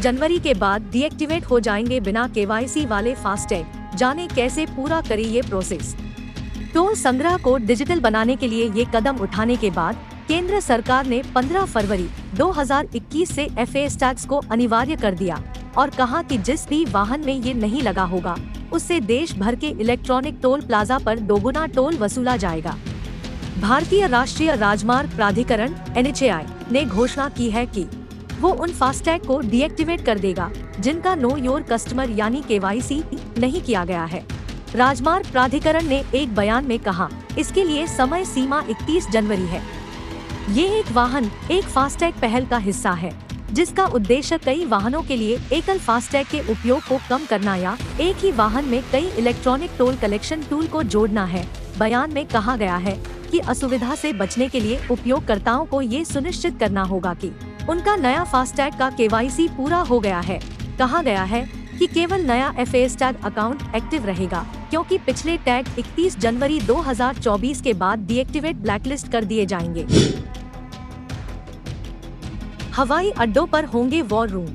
जनवरी के बाद डीएक्टिवेट हो जाएंगे बिना केवाईसी वाले फास्टैग। जाने कैसे पूरा करे ये प्रोसेस। टोल संग्रह को डिजिटल बनाने के लिए ये कदम उठाने के बाद केंद्र सरकार ने 15 फरवरी 2021 से फास्टैग्स को अनिवार्य कर दिया और कहा कि जिस भी वाहन में ये नहीं लगा होगा उससे देश भर के इलेक्ट्रॉनिक टोल प्लाजा पर दोगुना टोल वसूला जाएगा। भारतीय राष्ट्रीय राजमार्ग प्राधिकरण (NHAI) ने घोषणा की है कि वो उन फास्टैग को डीएक्टिवेट कर देगा जिनका नो योर कस्टमर यानी केवाईसी नहीं किया गया है। राजमार्ग प्राधिकरण ने एक बयान में कहा, इसके लिए समय सीमा 31 जनवरी है। ये एक वाहन एक फास्टैग पहल का हिस्सा है जिसका उद्देश्य कई वाहनों के लिए एकल फास्टैग के उपयोग को कम करना या एक ही वाहन में कई इलेक्ट्रॉनिक टोल कलेक्शन टूल को जोड़ना है। बयान में कहा गया है कि असुविधा से बचने के लिए उपयोगकर्ताओं को ये सुनिश्चित करना होगा कि उनका नया फास्टैग का केवाईसी पूरा हो गया है। कहा गया है कि केवल नया फास्टैग अकाउंट एक्टिव रहेगा क्योंकि पिछले टैग 31 जनवरी 2024 के बाद डीएक्टिवेट ब्लैकलिस्ट कर दिए जाएंगे। हवाई अड्डों पर होंगे वॉर रूम।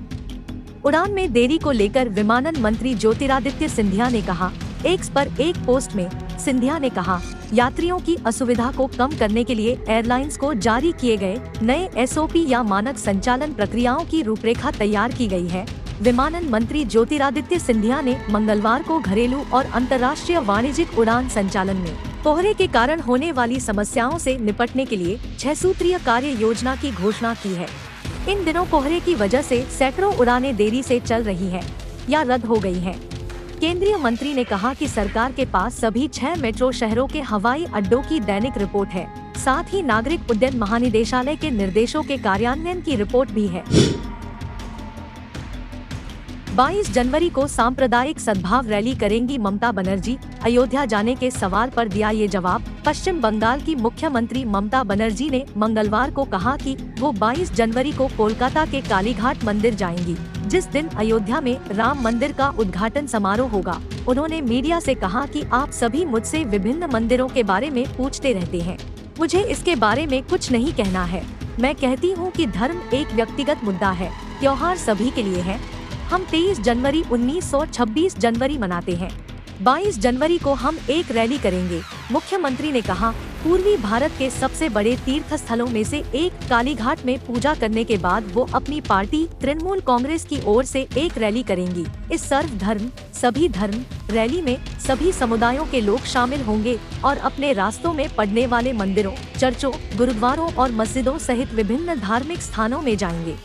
उड़ान में देरी को लेकर विमानन मंत्री ज्योतिरादित्य सिंधिया ने कहा। एक्स पर एक पोस्ट में सिंधिया ने कहा, यात्रियों की असुविधा को कम करने के लिए एयरलाइंस को जारी किए गए नए एसओपी या मानक संचालन प्रक्रियाओं की रूपरेखा तैयार की गई है। विमानन मंत्री ज्योतिरादित्य सिंधिया ने मंगलवार को घरेलू और अंतर्राष्ट्रीय वाणिज्यिक उड़ान संचालन में कोहरे के कारण होने वाली समस्याओं से निपटने के लिए 6 सूत्रीय कार्य योजना की घोषणा की है। इन दिनों कोहरे की वजह से सैकड़ों उड़ानें देरी से चल रही हैं या रद्द हो गई हैं। केंद्रीय मंत्री ने कहा कि सरकार के पास सभी 6 मेट्रो शहरों के हवाई अड्डों की दैनिक रिपोर्ट है, साथ ही नागरिक उड्डयन महानिदेशालय के निर्देशों के कार्यान्वयन की रिपोर्ट भी है। 22 जनवरी को सांप्रदायिक सद्भाव रैली करेंगी ममता बनर्जी। अयोध्या जाने के सवाल पर दिया ये जवाब। पश्चिम बंगाल की मुख्यमंत्री ममता बनर्जी ने मंगलवार को कहा कि वो 22 जनवरी को कोलकाता के कालीघाट मंदिर जाएंगी, जिस दिन अयोध्या में राम मंदिर का उद्घाटन समारोह होगा। उन्होंने मीडिया से कहा कि आप सभी मुझसे विभिन्न मंदिरों के बारे में पूछते रहते हैं, मुझे इसके बारे में कुछ नहीं कहना है। मैं कहती हूँ कि धर्म एक व्यक्तिगत मुद्दा है, त्योहार सभी के लिए है। हम 23 जनवरी 1926 जनवरी मनाते हैं। 22 जनवरी को हम एक रैली करेंगे। मुख्यमंत्री ने कहा, पूर्वी भारत के सबसे बड़े तीर्थ स्थलों में से एक कालीघाट में पूजा करने के बाद वो अपनी पार्टी तृणमूल कांग्रेस की ओर से एक रैली करेंगी। इस सर्वधर्म सभी धर्म रैली में सभी समुदायों के लोग शामिल होंगे और अपने रास्तों में पड़ने वाले मंदिरों, चर्चों, गुरुद्वारों और मस्जिदों सहित विभिन्न धार्मिक स्थानों में जाएंगे।